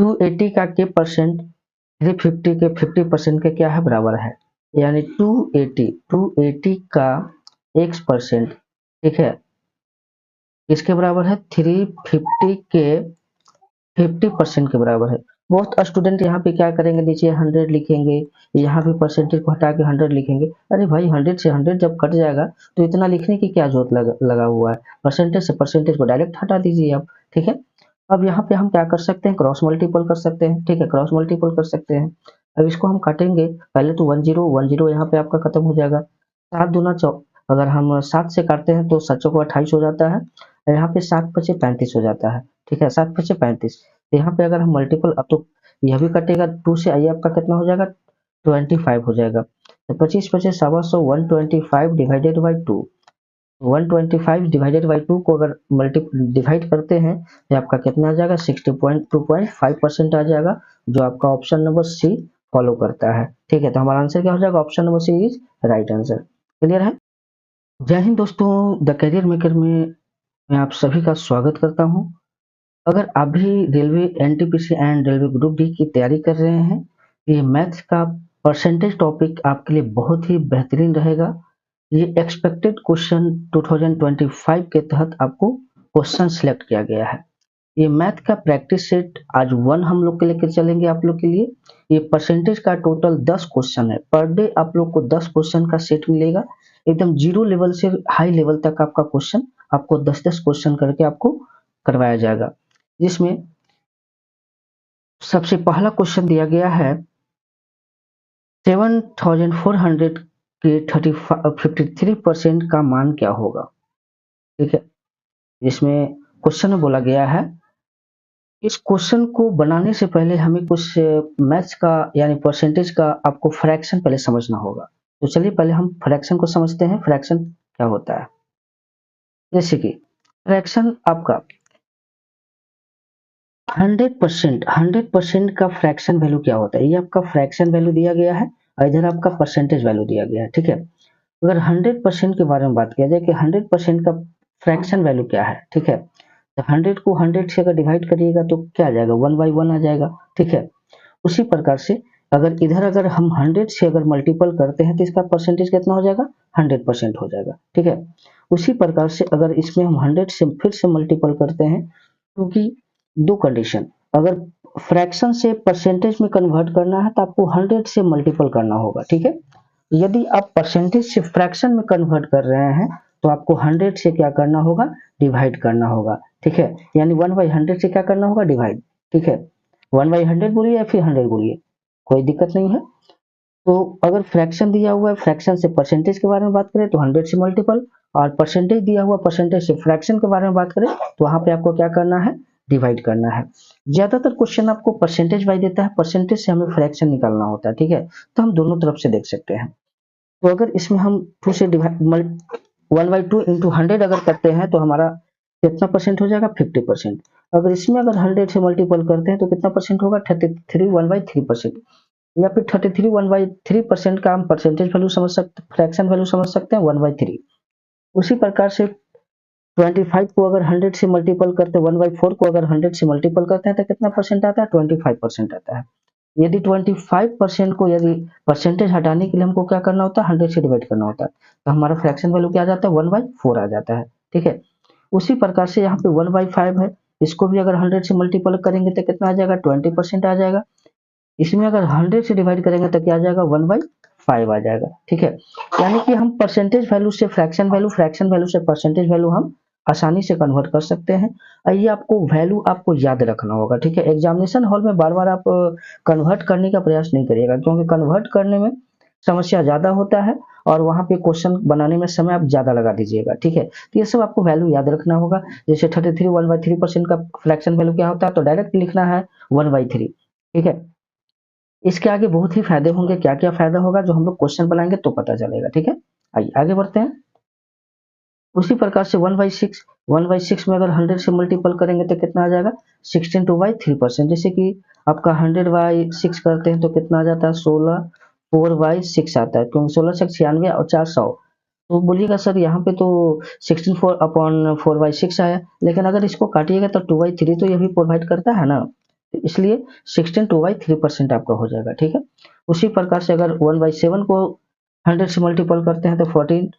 280 का के परसेंट 350 के 50% के क्या है बराबर है, यानी 280 का x%, ठीक है, इसके बराबर है 350 के 50% के बराबर है। बहुत स्टूडेंट यहाँ पे क्या करेंगे, नीचे 100 लिखेंगे, यहाँ भी परसेंटेज को हटा के 100 लिखेंगे। अरे भाई 100 से 100 जब कट जाएगा तो इतना लिखने की क्या जरूरत लगा हुआ है, परसेंटेज से परसेंटेज को डायरेक्ट हटा दीजिए आप, ठीक है। अब यहाँ पे हम क्या कर सकते हैं, क्रॉस मल्टीपल कर सकते हैं, ठीक है, क्रॉस मल्टीपल कर सकते हैं। अब इसको हम काटेंगे, पहले तो 10 यहाँ पे आपका खत्म हो जाएगा, 7 दूना 4, अगर हम 7 से काटते हैं तो 7 को 28 हो जाता है, यहाँ पे 7 पचे 35 हो जाता है, ठीक है, 7 पचे 35। यहाँ पे अगर हम मल्टीपल, अब तो यह भी कटेगा 2 से, आइए आपका कितना हो जाएगा, 25 हो जाएगा। तो 25 पचे 125, 125 डिवाइडेड बाई 2, 125 डिवाइडेड बाई 2 को अगर मल्टी डिवाइड करते हैं तो आपका कितना आ जाएगा, 60.2.5% आ जाएगा, जो आपका ऑप्शन नंबर सी फॉलो करता है, ठीक है। तो हमारा आंसर क्या हो जाएगा, option number C is right answer. Clear है। जय हिंद दोस्तों, द करियर मेकर में मैं आप सभी का स्वागत करता हूं। अगर आप भी railway NTPC and railway group D की तैयारी कर रहे हैं, ये मैथ्स का परसेंटेज टॉपिक आपके लिए बहुत ही बेहतरीन रहेगा। ये एक्सपेक्टेड क्वेश्चन 2025 के तहत आपको क्वेश्चन सिलेक्ट किया गया है। ये मैथ का प्रैक्टिस सेट आज 1 हम लोग के लेकर चलेंगे आप लोग के लिए। ये परसेंटेज का टोटल 10 क्वेश्चन है, पर डे आप लोग को 10 क्वेश्चन का सेट मिलेगा, एकदम जीरो लेवल से हाई लेवल तक आपका क्वेश्चन, आपको 10-10 क्वेश्चन करके आपको करवाया जाएगा। जिसमें सबसे पहला क्वेश्चन दिया गया है 7400 के 53% का मान क्या होगा, ठीक है। इसमें क्वेश्चन में बोला गया है, इस क्वेश्चन को बनाने से पहले हमें कुछ मैथ्स का यानी परसेंटेज का आपको फ्रैक्शन पहले समझना होगा। तो चलिए पहले हम फ्रैक्शन को समझते हैं, फ्रैक्शन क्या होता है। जैसे कि फ्रैक्शन आपका 100% का फ्रैक्शन वैल्यू क्या होता है, ये आपका फ्रैक्शन वैल्यू दिया गया है और इधर आपका परसेंटेज वैल्यू दिया गया है, ठीक है। अगर 100% के बारे में बात किया जाए कि 100% का फ्रैक्शन वैल्यू क्या है, ठीक है, तो 100 को 100 से अगर डिवाइड करिएगा तो क्या आ जाएगा, 1/1 आ जाएगा, ठीक है। उसी प्रकार से अगर हम 100 से अगर मल्टीपल करते हैं तो इसका परसेंटेज कितना हो जाएगा, 100% हो जाएगा, ठीक है। उसी प्रकार से अगर इसमें हम 100 से फिर से मल्टीपल करते हैं, क्योंकि दो कंडीशन, अगर फ्रैक्शन से परसेंटेज में कन्वर्ट करना है तो आपको 100 से मल्टीपल करना होगा, ठीक है। यदि आप परसेंटेज से फ्रैक्शन में कन्वर्ट कर रहे हैं तो आपको 100 से क्या करना होगा, डिवाइड करना होगा, ठीक है। यानी 1/100 से क्या करना होगा, डिवाइड, ठीक है। 1/100 बोलिए या फिर 100 बोलिए, कोई दिक्कत नहीं है। तो अगर फ्रैक्शन दिया हुआ है, फ्रैक्शन से परसेंटेज के बारे में बात करें तो 100 से मल्टीपल, और परसेंटेज दिया हुआ परसेंटेज से फ्रैक्शन के बारे में बात करें तो वहां पे आपको क्या करना है, डिवाइड करना है। ज्यादातर क्वेश्चन आपको परसेंटेज वाइज देता है, परसेंटेज से हमें फ्रैक्शन निकालना होता है, ठीक है। तो हम दोनों तरफ से देख सकते हैं। तो अगर इसमें हम 2 से डिवाइड 1/2 इंटू 100 अगर करते हैं तो हमारा कितना परसेंट हो जाएगा, 50%। अगर इसमें अगर 100 से मल्टीपल करते हैं तो कितना परसेंट होगा, 33 1/3%, या फिर 33 1/3% का हम परसेंटेज वैल्यू समझ सकते, फ्रैक्शन वैल्यू समझ सकते हैं 1/3। उसी प्रकार से 25 को अगर 100 से मल्टीपल करते हैं, 1/4 को अगर 100 से मल्टीपल करते हैं तो कितना परसेंट आता है, 25% आता है। यदि 25% को यदि परसेंटेज हटाने के लिए हमको क्या करना होता है, 100 से डिवाइड करना होता है, तो हमारा फ्रैक्शन वैल्यू क्या आ जाता है, 1/4 आ जाता है, ठीक है। उसी प्रकार से यहाँ पे 1/5 है, इसको भी अगर 100 से मल्टीपल करेंगे तो कितना आ जाएगा, 20% आ जाएगा। इसमें अगर 100 से डिवाइड करेंगे तो क्या आ जाएगा, 1/5 आ जाएगा, ठीक है। यानी कि हम परसेंटेज वैल्यू से फ्रैक्शन वैल्यू, फ्रैक्शन वैल्यू से परसेंटेज वैल्यू हम आसानी से कन्वर्ट कर सकते हैं। और ये आपको वैल्यू आपको याद रखना होगा, ठीक है। एग्जामिनेशन हॉल में बार बार आप कन्वर्ट करने का प्रयास नहीं करिएगा, क्योंकि कन्वर्ट करने में समस्या ज्यादा होता है और वहां पे क्वेश्चन बनाने में समय आप ज्यादा लगा दीजिएगा, ठीक है। तो ये सब आपको वैल्यू याद रखना होगा। जैसे 33 1/3% का फ्रैक्शन वैल्यू क्या होता है, तो डायरेक्ट लिखना है 1/3, ठीक है। इसके आगे बहुत ही फायदे होंगे, क्या क्या फायदा होगा जो हम लोग क्वेश्चन बनाएंगे तो पता चलेगा, ठीक है। आइए आगे बढ़ते हैं। उसी प्रकार से 1/6 में अगर 100 से मल्टीपल करेंगे तो कितना आ जाएगा, 16/3%। जैसे कि आपका 100/6 करते हैं तो कितना आ जाता है, 16 4/6 आता है, क्योंकि 16 6 96 और 4 100। तो बोलिएगा सर यहाँ पे तो 16 4/6 आया, लेकिन अगर इसको काटिएगा तो 2/3 तो ये भी प्रोवाइड करता है ना। तो इसलिए 16 2/3% आपका हो जाएगा, ठीक है। उसी प्रकार से अगर 1/7 को 100 से मल्टीपल करते हैं तो 14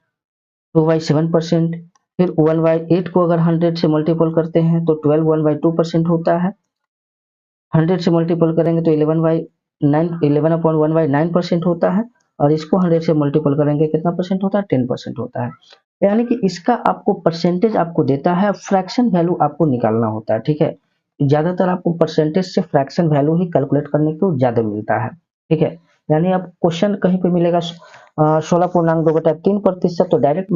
2/7%। फिर 1/8 को अगर 100 से मल्टीपल करते हैं तो 12 1/2% होता है। 100 से मल्टीपल करेंगे तो 11/1/9% होता है। और इसको 100 से मल्टीपल करेंगे कितना परसेंट होता है, 10% होता है। यानी कि इसका आपको परसेंटेज आपको देता है, फ्रैक्शन वैल्यू आपको निकालना होता है, ठीक है। ज्यादातर आपको परसेंटेज से फ्रैक्शन वैल्यू ही कैलकुलेट करने को ज्यादा मिलता है, ठीक है। यानी आप क्वेश्चन कहीं पे मिलेगा 16.2/3%, तो डायरेक्ट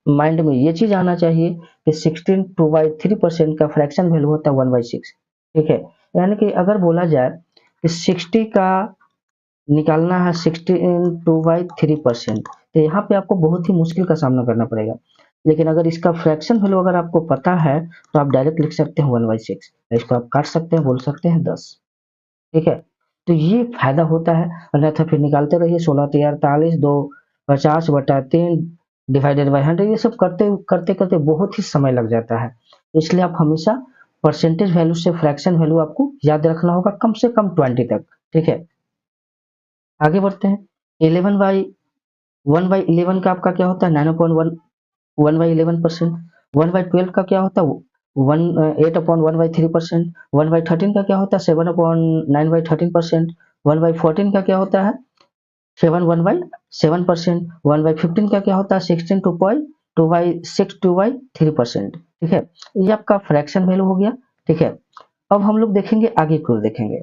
माइंड में ये चीज आना चाहिए कि 16 2/3% का फ्रैक्शन वैल्यू होता है 1/6, ठीक है। यानी कि अगर बोला जाए कि 60 का निकालना है 16 2/3%, तो यहाँ पे आपको बहुत ही मुश्किल का सामना करना पड़ेगा। लेकिन अगर इसका फ्रैक्शन वैल्यू अगर आपको पता है तो आप डायरेक्ट लिख सकते हैं 1/6, इसको आप काट सकते हैं, बोल सकते हैं 10, ठीक है। तो ये फायदा होता है। अन्यथा फिर निकालते रहिए 16 3 48 2 50/3 डिवाइडेड बाय 100, ये सब करते करते करते बहुत ही समय लग जाता है। इसलिए आप हमेशा परसेंटेज वैल्यू से फ्रैक्शन वैल्यू आपको याद रखना होगा, कम से कम 20 तक, ठीक है। आगे बढ़ते हैं। 1/11 का आपका क्या होता है, 9/1 1/11%। 1/12 का क्या होता है, 8/1/3%। 1/13 का क्या होता है, 7/9/13%। 1/14 का क्या होता है, 7/1/7%। 1/15 का क्या होता है, 16 2/6 ठीक है। ये आपका फ्रैक्शन वैल्यू हो गया, ठीक है। अब हम लोग देखेंगे आगे की ओर देखेंगे।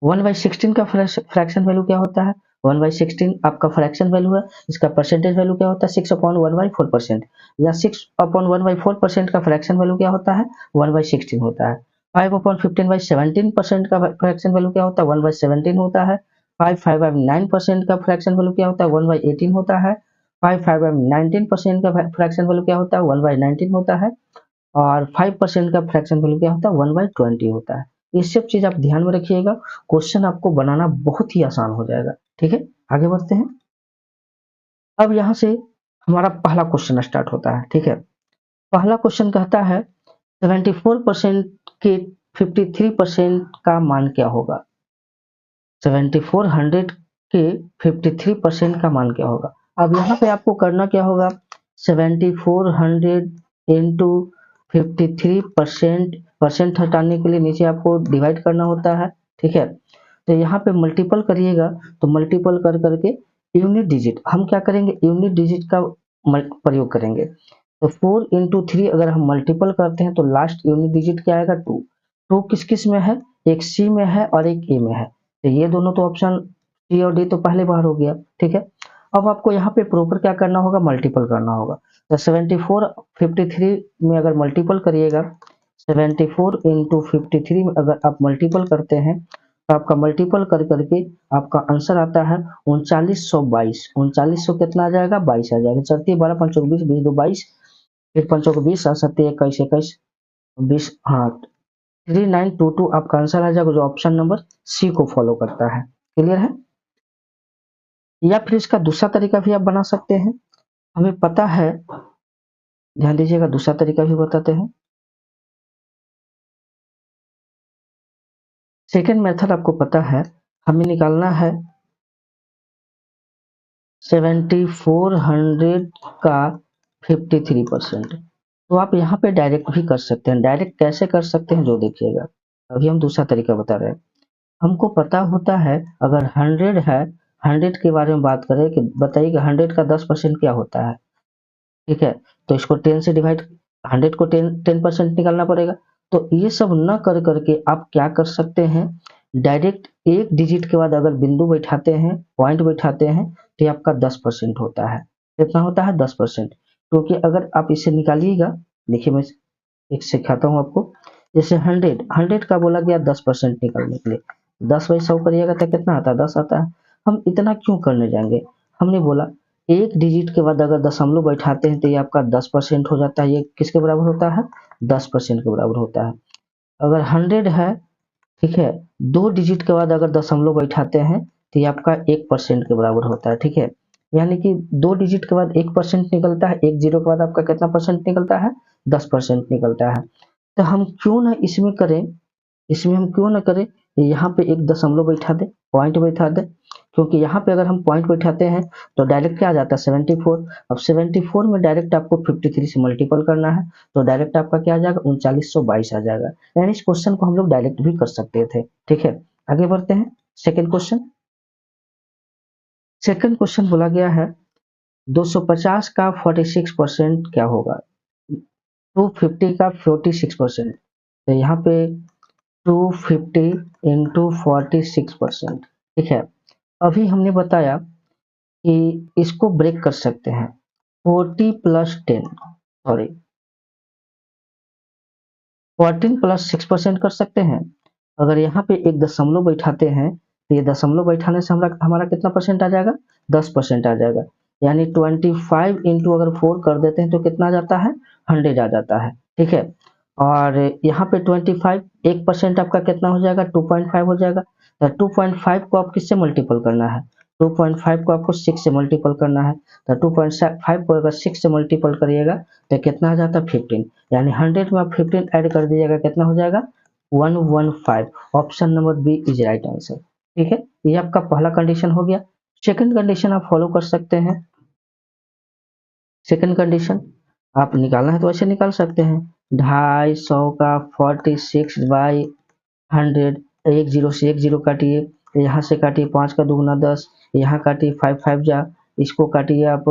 1/16 का फ्रैक्शन वैल्यू क्या होता है, 1/16 आपका फ्रैक्शन वैल्यू है, इसका परसेंटेज वैल्यू क्या होता है, 6/1/4%। या 6/1/4% का फ्रैक्शन वैल्यू क्या होता है, 1/16 होता है। 5/15/17% का फ्रैक्शन वैल्यू क्या होता है, 1/17 होता है। 5/9% का फ्रैक्शन वैल्यू क्या होता है, 1/18 होता है। 5/19% का फ्रैक्शन वैल्यू क्या होता है, 1/19 होता है। और 5% का फ्रैक्शन वैल्यू क्या होता है, 1/20 होता है। ये सब चीज आप ध्यान में रखिएगा, क्वेश्चन आपको बनाना बहुत ही आसान हो जाएगा, ठीक है। आगे बढ़ते हैं। अब यहाँ से हमारा पहला क्वेश्चन स्टार्ट होता है, ठीक है। पहला क्वेश्चन कहता है 74% के 53% का मान क्या होगा। 7400 के 53% का मान क्या होगा। अब यहाँ पे आपको करना क्या होगा, 7400 इंटू 53%, परसेंट हटाने के लिए नीचे आपको डिवाइड करना होता है, ठीक है। तो यहाँ पे मल्टीपल करिएगा, तो मल्टीपल कर करके यूनिट डिजिट हम क्या करेंगे, यूनिट डिजिट का प्रयोग करेंगे। तो 4 into 3 अगर हम मल्टीपल करते हैं तो लास्ट यूनिट डिजिट क्या आएगा, 2। 2 किस किस में है, एक सी में है और एक ए में है। तो ये दोनों तो ऑप्शन सी और डी तो पहले बार हो गया, ठीक है। अब आपको यहाँ पे प्रॉपर क्या करना होगा, मल्टीपल करना होगा। तो 74 53 में अगर मल्टीपल करिएगा, 74 इंटू 53 में अगर आप मल्टीपल करते हैं तो आपका मल्टीपल कर करके आपका आंसर आता है 3922। 3900 कितना आ जाएगा, 22 आ जाएगा। चलती 12 5 20 20 2 22, फिर 5 20 7 21 21 20, हाँ 3922 आपका आंसर आ जाएगा, जो ऑप्शन नंबर सी को फॉलो करता है। क्लियर है। या फिर इसका दूसरा तरीका भी आप बना सकते हैं, हमें पता है, ध्यान दीजिएगा दूसरा तरीका भी बताते हैं। सेकेंड मेथड आपको पता है, हमें निकालना है 7400 का 53%। तो आप यहाँ पे डायरेक्ट भी कर सकते हैं। डायरेक्ट कैसे कर सकते हैं जो देखिएगा, अभी हम दूसरा तरीका बता रहे हैं। हमको पता होता है अगर 100 है, 100 के बारे में बात करें कि बताइए कि 100 का 10% क्या होता है, ठीक है। तो इसको 10 से डिवाइड, 100 को 10% निकालना पड़ेगा। तो ये सब न कर करके आप क्या कर सकते हैं, डायरेक्ट एक डिजिट के बाद अगर बिंदु बैठाते हैं, पॉइंट बैठाते हैं, तो ये आपका 10% होता है। कितना होता है, 10%। क्योंकि अगर आप इसे निकालिएगा, देखिए मैं एक सिखाता हूँ आपको। जैसे 100 का बोला गया 10% निकालने के लिए, 10/100 करिएगा तो कितना आता है, 10 आता है। हम इतना क्यों करने जाएंगे, हमने बोला एक डिजिट के बाद अगर दशमलव बैठाते हैं तो ये आपका 10% हो जाता है। ये किसके बराबर होता है, 10% के बराबर होता है। अगर 100 है, ठीक है, दो डिजिट के बाद अगर दशमलव बैठाते हैं तो ये आपका 1% के बराबर होता है, ठीक है। यानी कि दो डिजिट के बाद 1% निकलता है, एक जीरो के बाद आपका कितना परसेंट निकलता है, 10% निकलता है। तो हम क्यों ना इसमें करें, इसमें हम क्यों ना करें, यहाँ पे एक दशमलव बैठा दे, पॉइंट बैठा दे, क्योंकि यहाँ पे अगर हम पॉइंट बैठाते हैं तो डायरेक्ट क्या आ जाता है 74। अब 74 में डायरेक्ट आपको 53 से मल्टीपल करना है, तो डायरेक्ट आपका क्या आ जाएगा 3922 आ जाएगा। यानी इस क्वेश्चन को हम लोग डायरेक्ट भी कर सकते थे। ठीक है, आगे बढ़ते हैं। सेकेंड क्वेश्चन, सेकेंड क्वेश्चन बोला गया है 250 का 46% क्या होगा, 250 का 46%, तो यहाँ पे 250 इंटू 46%। ठीक है, अभी हमने बताया कि इसको ब्रेक कर सकते हैं, 40 प्लस 10, सॉरी 14 प्लस 6% कर सकते हैं। अगर यहाँ पे एक दशमलव बैठाते हैं तो ये दशमलव बैठाने से हमारा हमारा कितना परसेंट आ जाएगा, 10% आ जाएगा। यानी 25 इंटू अगर 4 कर देते हैं तो कितना आ जाता है, 100 आ जाता है। ठीक है, और यहाँ पे 25 1% आपका कितना हो जाएगा, 2.5 हो जाएगा। तो 2.5 को आप किससे मल्टीपल करना है, 2.5 को आपको 6 से मल्टीपल करना है। तो 2.5 को अगर 6 से मल्टीपल करिएगा तो कितना आ जाता है 15। यानी 100 में आप 15 ऐड कर दीजिएगा, कितना हो जाएगा 115। Option number B is right answer. ठीक है, ये आपका पहला कंडीशन हो गया। सेकंड कंडीशन आप फॉलो कर सकते हैं। सेकंड कंडीशन आप निकालना है तो ऐसे निकाल सकते हैं, 250 का 46/100, एक जीरो से एक जीरो काटिए, यहाँ से काटिए 5 का दुगुना 10, यहाँ काटिए 5 5 जा, इसको काटिए आप,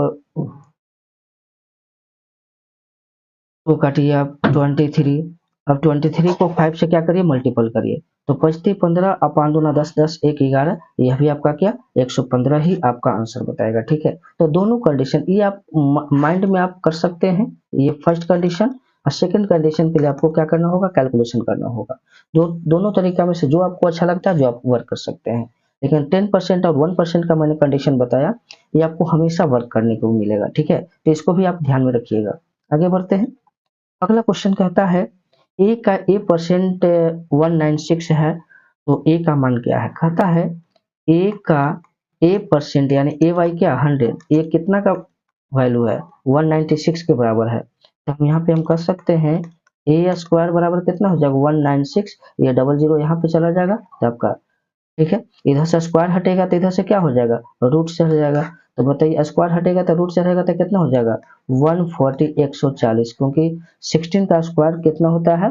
तो काटिए आप 23। अब 23 को 5 से क्या करिए मल्टीपल करिए, तो 25 15 अपान दूना 10 10 1 11, यह भी आपका क्या 115 ही आपका आंसर बताएगा। ठीक है, तो दोनों कंडीशन ये आप माइंड में आप कर सकते हैं। ये फर्स्ट कंडीशन, और सेकंड कंडीशन के लिए आपको क्या करना होगा, कैलकुलेशन करना होगा। दोनों तरीका में से जो आपको अच्छा लगता है जो आप वर्क कर सकते हैं। लेकिन 10% और 1% का मैंने कंडीशन बताया, ये आपको हमेशा वर्क करने को मिलेगा। ठीक है, तो इसको भी आप ध्यान में रखिएगा। आगे बढ़ते हैं। अगला क्वेश्चन कहता है ए का ए परसेंट 196 है, तो ए का मान क्या है। कहता है ए का ए परसेंट यानी ए वाई क्या 100, ए कितना का वैल्यू है 196 के बराबर है। तो हम यहाँ पे हम कर सकते हैं ए स्क्वायर बराबर कितना हो जाएगा 196, ये डबल जीरो यहाँ पे चला जाएगा तो आपका, ठीक है, इधर से स्क्वायर हटेगा तो इधर से क्या हो जाएगा रूट से हट जाएगा। तो बताइए स्क्वायर हटेगा तो रूट से हटेगा तो कितना हो जाएगा 140 140, क्योंकि 16 का स्क्वायर कितना होता है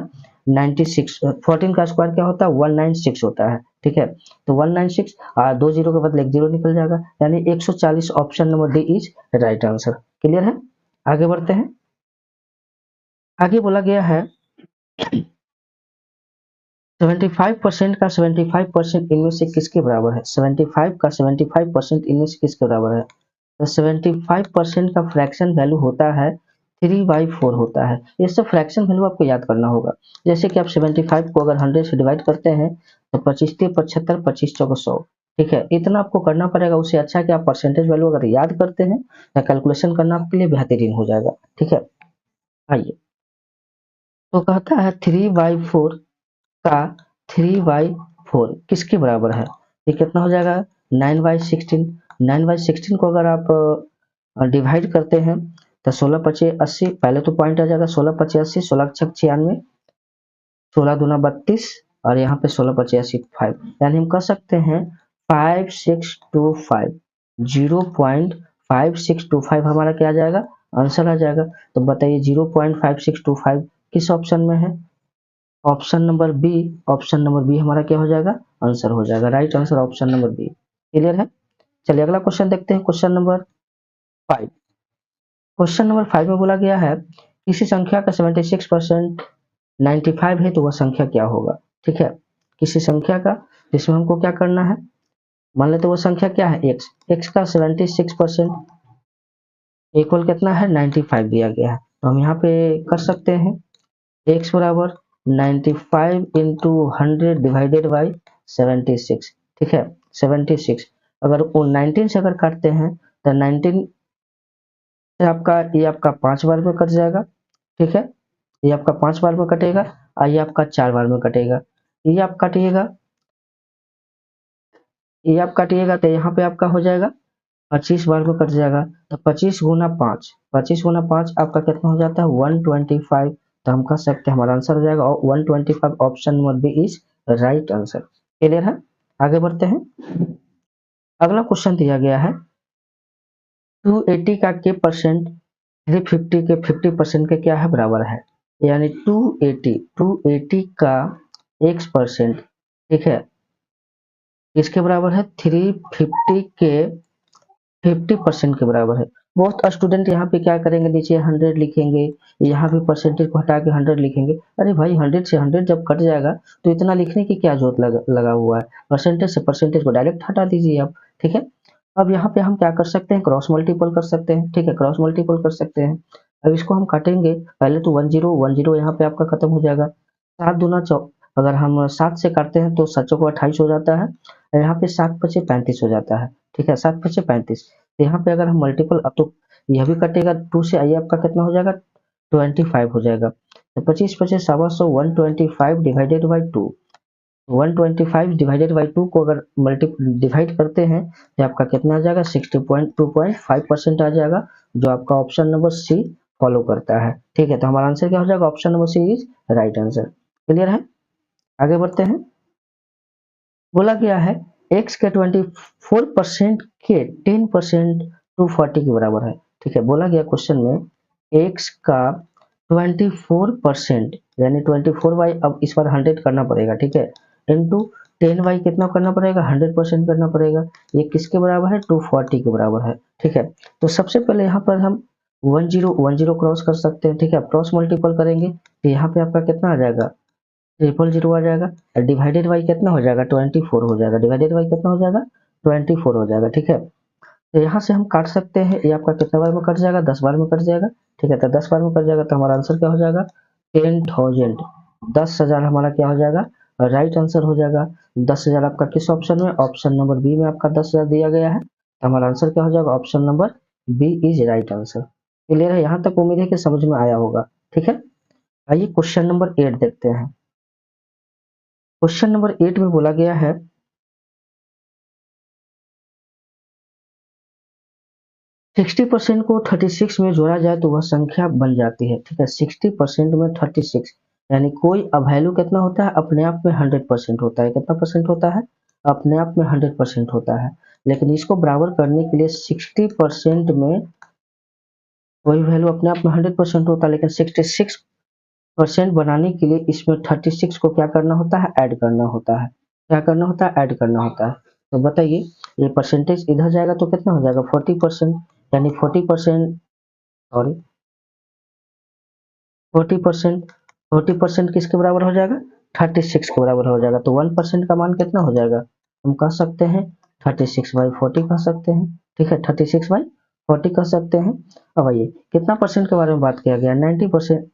96, 14 का स्क्वायर क्या होता है 196 होता है। ठीक है, तो 196 दो जीरो के बदले एक जीरो निकल जाएगा, यानी 140। Option number D is right answer. Clear है, आगे बढ़ते हैं। आगे बोला गया है 75% का 75% इनमें से किसके बराबर है, 75 का 75% इनमें से किसके बराबर है। तो 75% का फ्रैक्शन वैल्यू होता है 3/4 होता है। ये सब फ्रैक्शन वैल्यू आपको याद करना होगा। जैसे कि आप 75 को अगर 100 से डिवाइड करते हैं तो 25 75 25 चौको 100। ठीक है, इतना आपको करना पड़ेगा। उससे अच्छा है कि आप परसेंटेज वैल्यू अगर याद करते हैं तो कैलकुलेशन करना आपके लिए बेहतरीन हो जाएगा। ठीक है, आइए, तो कहता है 3/4 का 3/4 किसके बराबर है। ये कितना हो जाएगा 9/16। 9/16 को अगर आप डिवाइड करते हैं तो 16 पचे 80, पहले तो पॉइंट आ जाएगा 16 पचे 80, 16 छक 96, 16 दूना 32, और यहाँ पे 16 पचे 80 5, यानी हम कह सकते हैं 5625, 0.5625 हमारा क्या आ जाएगा आंसर आ जाएगा। तो बताइए 0.5625 किस ऑप्शन में है, option number B. Option number B हमारा क्या हो जाएगा आंसर हो जाएगा, right answer option number B. Clear है, चलिए अगला क्वेश्चन देखते हैं। Question number 5। क्वेश्चन नंबर 5 में बोला गया है किसी संख्या का 76% 95 है तो वह संख्या क्या होगा। ठीक है, किसी संख्या का जिसमें हमको क्या करना है, मान लेते वो संख्या क्या है x, x का 76% इक्वल कितना है 95 दिया गया है। तो हम यहाँ पे कर सकते हैं x बराबर 95 इंटू 100 डिवाइडेड बाई 76। ठीक है, 76 अगर वो 19 से अगर काटते हैं तो 19 से आपका ये आपका 5 बार में कट जाएगा। ठीक है, ये आपका 5 बार में कटेगा और ये आपका 4 बार में कटेगा। ये आप काटिएगा, ये आप काटिएगा तो यहाँ पे आपका हो जाएगा 25 बार में कट जाएगा। तो 25 गुना 5, 25 गुना 5 आपका कितना हो जाता है 125। तो हम कह सकते हैं हमारा आंसर हो जाएगा 125। Option number B is right answer. Clear है? आगे बढ़ते हैं। अगला क्वेश्चन दिया गया है 280 का के परसेंट 350 के 50% के क्या है बराबर है। यानी 280 का x%, ठीक है, इसके बराबर है 350 के 50% के बराबर है। बहुत स्टूडेंट यहाँ पे क्या करेंगे, नीचे 100 लिखेंगे, यहाँ पे परसेंटेज को हटा के 100 लिखेंगे। अरे भाई 100 से 100 जब कट जाएगा तो इतना लिखने की क्या जरूरत लगा हुआ है। परसेंटेज से परसेंटेज को डायरेक्ट हटा दीजिए आप, ठीक है। अब यहाँ पे हम क्या कर सकते हैं, क्रॉस मल्टीपल कर सकते हैं, ठीक है, क्रॉस मल्टीपल कर सकते हैं। अब इसको हम काटेंगे, पहले तो 10 यहाँ पे आपका खत्म हो जाएगा। 7 दूना 4, अगर हम 7 से काटते हैं तो 7 चौको 28 हो जाता है, यहाँ पे 7 पचे 35 हो जाता है, ठीक है, 7 पचे 35। तो यहाँ पे अगर हम मल्टीपल, अब तो यह भी कटेगा 2 से, आइए आपका कितना हो जाएगा, 25 हो जाएगा। तो 25 पचे 125, 125 डिवाइडेड बाई 2, 125 डिवाइडेड बाई 2 को अगर मल्टी डिवाइड करते हैं तो आपका कितना आ जाएगा, 60.2.5% आ जाएगा, जो आपका ऑप्शन नंबर सी फॉलो करता है, ठीक है। तो हमारा आंसर क्या हो जाएगा, option number C is right answer. Clear है? आगे बढ़ते हैं। बोला गया है x के 24% के 10% 240 के बराबर है, ठीक है। बोला गया क्वेश्चन में x का 24% यानी 24 बाई, अब इस बार 100 करना पड़ेगा, ठीक है, इंटू 10 बाई कितना करना पड़ेगा, 100% करना पड़ेगा। ये किसके बराबर है, 240 के बराबर है, ठीक है। तो सबसे पहले यहाँ पर हम 10 क्रॉस कर सकते हैं, ठीक है। क्रॉस मल्टीपल करेंगे तो यहाँ पे आपका कितना आ जाएगा, 000 आ जाएगा। डिवाइडेड बाई कितना हो जाएगा, 24 हो जाएगा। डिवाइडेड बाई कितना हो जाएगा, 24 हो जाएगा, ठीक है। तो यहाँ से हम काट सकते हैं, ये आपका कितना बार में कट जाएगा, 10 बार में कट जाएगा, ठीक है। तो 10 बार में कट जाएगा तो हमारा आंसर क्या हो जाएगा, 10,000, 10,000 हमारा क्या हो जाएगा, राइट आंसर हो जाएगा। 10,000 आपका किस ऑप्शन में, ऑप्शन नंबर बी में आपका 10,000 दिया गया है, तो हमारा आंसर क्या हो जाएगा, option number B is right answer. Clear है? यहाँ तक उम्मीद है कि समझ में आया होगा, ठीक है। आइए क्वेश्चन नंबर 8 देखते हैं। क्वेश्चन नंबर 8 में बोला गया है 60% को 36 में जोड़ा जाए तो वह संख्या बन जाती है, ठीक है। 60% में 36 यानी कोई अब वैल्यू कितना होता है, अपने आप में 100% होता है। कितना परसेंट होता है, अपने आप में 100% होता है। लेकिन इसको बराबर करने के लिए 60% में कोई वैल्यू अपने आप में 100% होता है, लेकिन 66% बनाने के लिए इसमें 36 को क्या करना होता है, ऐड करना होता है। क्या करना होता है, ऐड करना होता है। तो बताइए, ये परसेंटेज इधर जाएगा तो कितना हो जाएगा, 40%, यानी 40%, सॉरी 40%, 40% किसके बराबर हो जाएगा, 36 के बराबर हो जाएगा। तो 1% का मान कितना हो जाएगा, हम कह सकते हैं 36/40 कह सकते हैं, ठीक है, 36/40 कह सकते हैं। अब आइए कितना परसेंट के बारे में बात किया गया, 90%।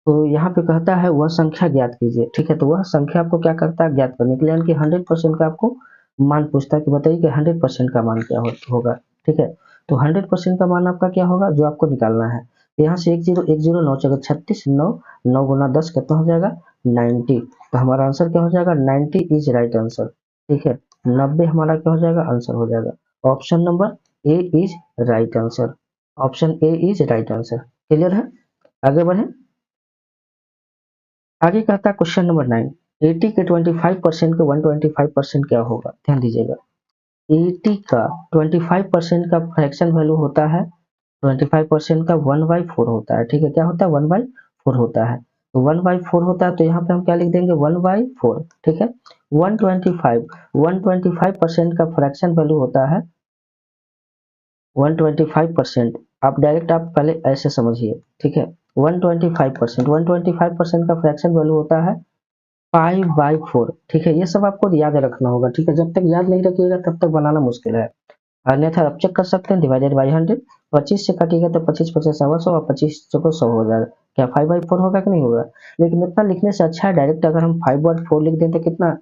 तो यहाँ पे कहता है वह संख्या ज्ञात कीजिए, ठीक है। तो वह संख्या आपको क्या करता है, ज्ञात करने के लिए, यानी कि 100% का आपको मान पूछता है कि बताइए कि 100% का मान क्या होगा, ठीक है। तो 100% का मान आपका क्या होगा, जो आपको निकालना है। तो यहाँ से 10 9 जगह 36, 9 9 गुना 10 कितना हो जाएगा, 90। तो हमारा आंसर क्या हो जाएगा, 90 इज राइट आंसर, ठीक है। 90 हमारा क्या हो जाएगा, आंसर हो जाएगा। Option number A is right answer, option A is right answer. Clear है? आगे बढ़े। आगे कहता है क्वेश्चन नंबर 9, 80 के 25% के 125% क्या होगा, ध्यान दीजिएगा। 80 का 25% का फ्रैक्शन वैल्यू होता है, 25% का 1/4 होता है, ठीक है। क्या होता है, 1/4 होता है। तो 1/4 होता है तो यहाँ पे हम क्या लिख देंगे, 1/4, ठीक है। 125% का फ्रैक्शन वैल्यू होता है 125%। आप डायरेक्ट आप पहले ऐसे समझिए, ठीक है। 125% का फ्रैक्शन वैल्यू होता है 5/4, ठीक है। ये सब आपको याद रखना होगा, ठीक है। जब तक याद नहीं रखिएगा तब तक बनाना मुश्किल है। अन्यथा आप चेक कर सकते हैं, डिवाइडेड बाई 100, 25 से काटिएगा तो 25 25 100 और 25 चौको 100 हो जाएगा। क्या 5/4 होगा कि नहीं होगा। लेकिन इतना लिखने से अच्छा है डायरेक्ट अगर हम 5/4 लिख दें तो कितना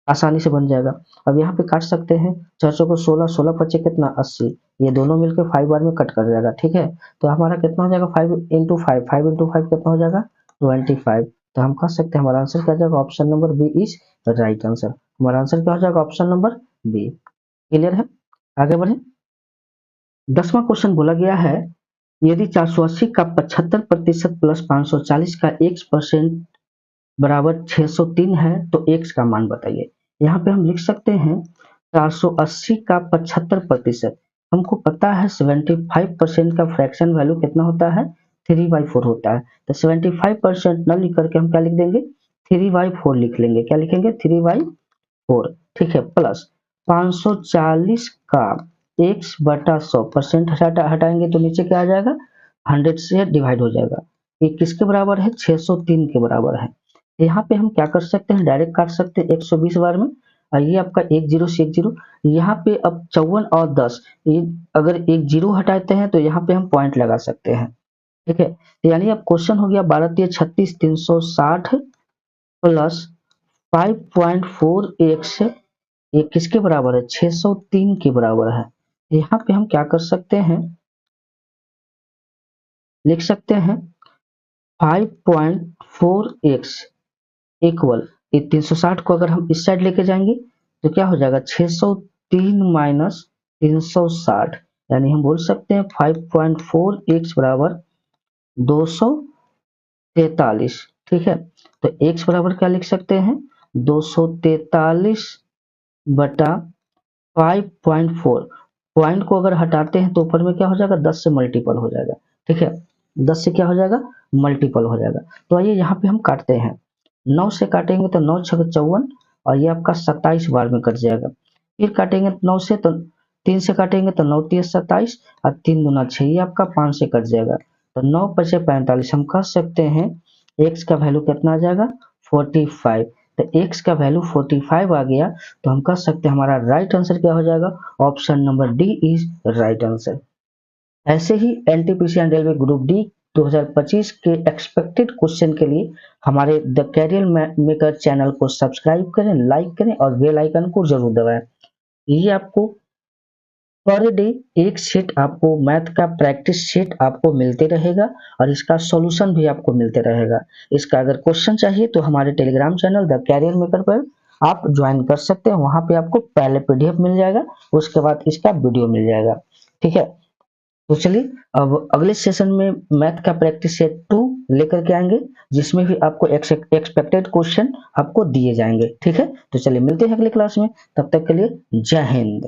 आसानी से बन जाएगा। अब यहाँ पे काट सकते हैं, 4 चौको 16, 16 पच्चे कितना 80, ये दोनों मिलकर 5 बार में कट कर जाएगा, ठीक है। तो हमारा कितना हो जाएगा, 5 × 5, 5 × 5 कितना हो जाएगा, 25। तो हम कह सकते हैं हमारा आंसर क्या हो जाएगा, option number B is right answer. हमारा आंसर क्या हो जाएगा, ऑप्शन नंबर बी। क्लियर है? आगे बढ़े। 10वां क्वेश्चन बोला गया है, यदि 480 का 75% प्लस 540 का x% बराबर 603 है तो x का मान बताइए। यहाँ पे हम लिख सकते हैं 480 का 75%। हमको पता है 75% का फ्रैक्शन वैल्यू कितना होता है, 3/4 होता है। तो 75% न लिख करके हम क्या लिख देंगे, 3/4 लिख लेंगे। क्या लिखेंगे, 3/4। ठीक है, प्लस 540 का x बटा 100% हटाएंगे तो नीचे क्या आ जाएगा, 100 से डिवाइड हो जाएगा। ये किसके बराबर है, 603 के बराबर है। यहाँ पे हम क्या कर सकते हैं, डायरेक्ट काट सकते हैं 120 बार में। और ये आपका एक जीरो से एक जीरो, यहाँ पे अब 54 और 10, ये अगर एक जीरो हटाते हैं तो यहाँ पे हम पॉइंट लगा सकते हैं। ठीक है, तो यानी अब क्वेश्चन हो गया 12×36 360 प्लस 5.4x, ये किसके बराबर है, 603 के बराबर है। यहाँ पे हम क्या कर सकते हैं, लिख सकते हैं 5.4x इक्वल, ये 360 को अगर हम इस साइड लेके जाएंगे तो क्या हो जाएगा, 603 माइनस 360, यानी हम बोल सकते हैं 5.4x बराबर 243। ठीक है, तो x बराबर क्या लिख सकते हैं, 243 बटा 5.4। पॉइंट को अगर हटाते हैं तो ऊपर में क्या हो जाएगा, 10 से मल्टीपल हो जाएगा। ठीक है, 10 से क्या हो जाएगा, मल्टीपल हो जाएगा। तो आइए यहाँ पे हम काटते हैं, 9 से काटेंगे तो 9 छक 54 और ये आपका 27 बार में कट जाएगा। फिर काटेंगे 9 से तो 3 से काटेंगे तो 9 3 27 और 3 दूना 6, ये आपका 5 से कट जाएगा। तो 9 5 45, हम कह सकते हैं x का वैल्यू कितना आ जाएगा, 45। तो x का वैल्यू 45 आ गया, तो हम कह सकते हैं हमारा राइट आंसर क्या हो जाएगा, option number D is right answer. ऐसे ही NTPC and railway group D 2025 के एक्सपेक्टेड क्वेश्चन के लिए हमारे द कैरियर मेकर चैनल को सब्सक्राइब करें, लाइक करें और बेल आइकन को जरूर दबाएं। ये आपको पर डे एक सेट, आपको मैथ का प्रैक्टिस सेट आपको मिलते रहेगा और इसका सॉल्यूशन भी आपको मिलते रहेगा। इसका अगर क्वेश्चन चाहिए तो हमारे Telegram channel the career maker पर आप ज्वाइन कर सकते हैं। वहां पे आपको पहले पीडीएफ मिल जाएगा, उसके बाद इसका वीडियो मिल जाएगा। ठीक है, तो चलिए अब अगले सेशन में मैथ का प्रैक्टिस सेट 2 लेकर के आएंगे, जिसमें भी आपको एक्सपेक्टेड क्वेश्चन आपको दिए जाएंगे। ठीक है, तो चलिए मिलते हैं अगले क्लास में, तब तक के लिए जय हिंद।